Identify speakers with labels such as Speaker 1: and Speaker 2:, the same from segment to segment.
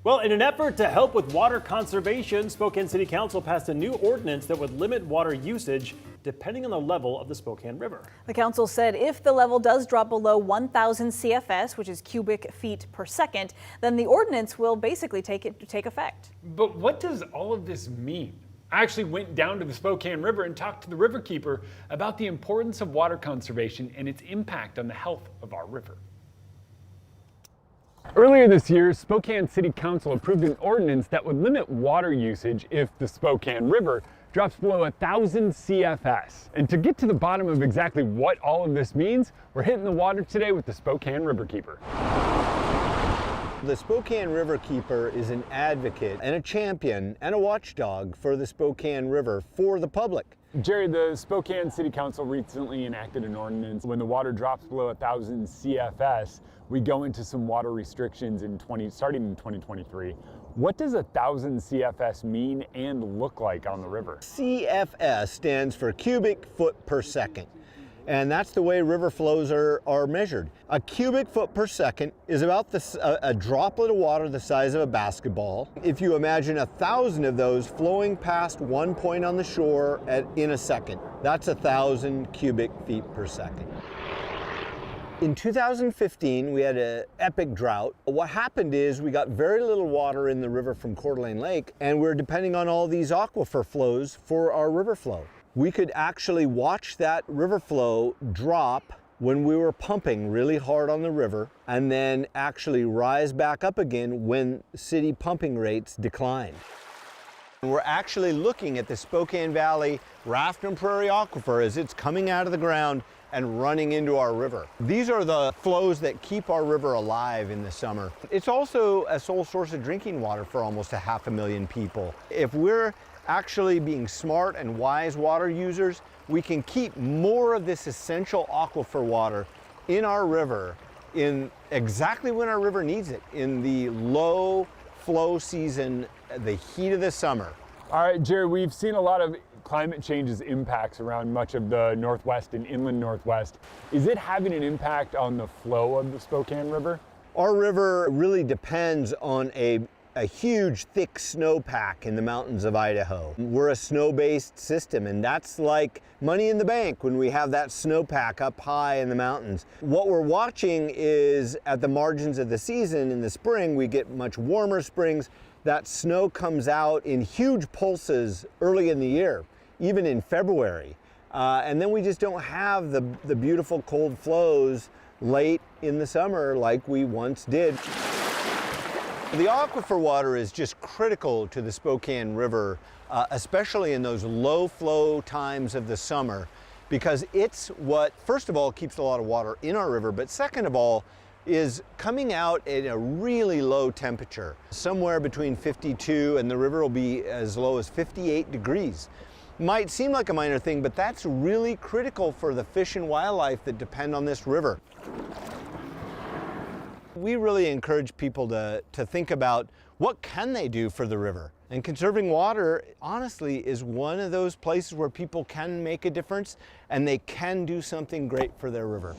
Speaker 1: Well, in an effort to help with water conservation, Spokane City Council passed a new ordinance that would limit water usage depending on the level of the Spokane River.
Speaker 2: The council said if the level does drop below 1,000 CFS, which is cubic feet per second, then the ordinance will basically take effect.
Speaker 3: But what does all of this mean? I actually went down to the Spokane River and talked to the Riverkeeper about the importance of water conservation and its impact on the health of our river. Earlier this year, Spokane City Council approved an ordinance that would limit water usage if the Spokane River drops below 1,000 CFS. And to get to the bottom of exactly what all of this means, we're hitting the water today with the Spokane Riverkeeper.
Speaker 4: The Spokane Riverkeeper is an advocate and a champion and a watchdog for the Spokane River for the public.
Speaker 3: Jerry, the Spokane City Council recently enacted an ordinance. When the water drops below 1,000 CFS, we go into some water restrictions starting in 2023. What does 1,000 CFS mean and look like on the river?
Speaker 4: CFS stands for cubic foot per second. And that's the way river flows are measured. A cubic foot per second is about a droplet of water the size of a basketball. If you imagine 1,000 of those flowing past one point on the shore in a second, that's 1,000 cubic feet per second. In 2015, we had an epic drought. What happened is we got very little water in the river from Coeur d'Alene Lake, and we're depending on all these aquifer flows for our river flow. We could actually watch that river flow drop when we were pumping really hard on the river, and then actually rise back up again when city pumping rates declined. We're actually looking at the Spokane Valley Rathdon Prairie Aquifer as it's coming out of the ground and running into our river. These are the flows that keep our river alive in the summer. It's also a sole source of drinking water for almost 500,000 people. If we're actually being smart and wise water users, we can keep more of this essential aquifer water in our river in exactly when our river needs it, in the low flow season, the heat of the summer.
Speaker 3: All right, Jerry, we've seen a lot of climate change's impacts around much of the Northwest and inland Northwest. Is it having an impact on the flow of the Spokane River?
Speaker 4: Our river really depends on a huge thick snowpack in the mountains of Idaho. We're a snow-based system, and that's like money in the bank when we have that snowpack up high in the mountains. What we're watching is at the margins of the season in the spring, we get much warmer springs. That snow comes out in huge pulses early in the year, even in February. And then we just don't have the beautiful cold flows late in the summer like we once did. The aquifer water is just critical to the Spokane River, especially in those low flow times of the summer, because it's what, first of all, keeps a lot of water in our river, but second of all, is coming out at a really low temperature, somewhere between 52 and the river will be as low as 58 degrees. Might seem like a minor thing, but that's really critical for the fish and wildlife that depend on this river. We really encourage people to think about what can they do for the river. And conserving water, honestly, is one of those places where people can make a difference and they can do something great for their river.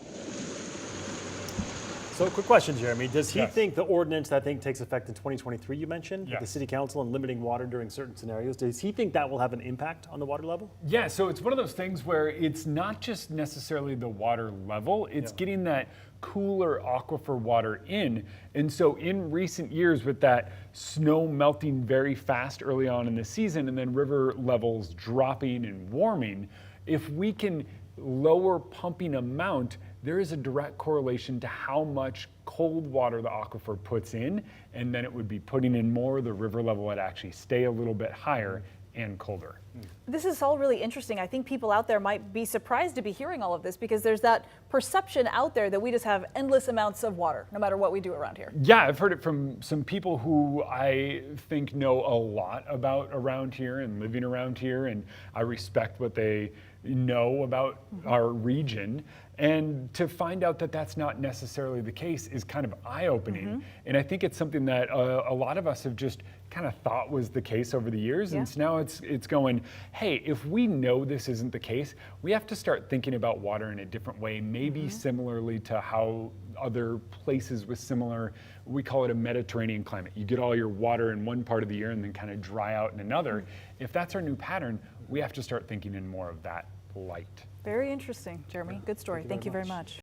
Speaker 1: So quick question, Jeremy. Does he
Speaker 3: Yes.
Speaker 1: think the ordinance that I think takes effect in 2023 you mentioned, with the
Speaker 3: Yes.
Speaker 1: city council and limiting water during certain scenarios, does he think that will have an impact on the water level?
Speaker 3: Yeah, so it's one of those things where it's not just necessarily the water level, it's getting that cooler aquifer water in. And so in recent years, with that snow melting very fast early on in the season and then river levels dropping and warming, if we can lower pumping amount, there is a direct correlation to how much cold water the aquifer puts in, and then it would be putting in more, the river level would actually stay a little bit higher and colder.
Speaker 2: This is all really interesting. I think people out there might be surprised to be hearing all of this because there's that perception out there that we just have endless amounts of water, no matter what we do around here.
Speaker 3: Yeah, I've heard it from some people who I think know a lot about around here and living around here, and I respect what they know about our region. And to find out that that's not necessarily the case is kind of eye-opening. And I think it's something that a lot of us have just kind of thought was the case over the years. And so now it's going, hey, if we know this isn't the case, we have to start thinking about water in a different way, maybe similarly to how other places with similar, we call it a Mediterranean climate. You get all your water in one part of the year and then kind of dry out in another. If that's our new pattern, we have to start thinking in more of that light.
Speaker 2: Very interesting, Jeremy. Good story. Thank you very much.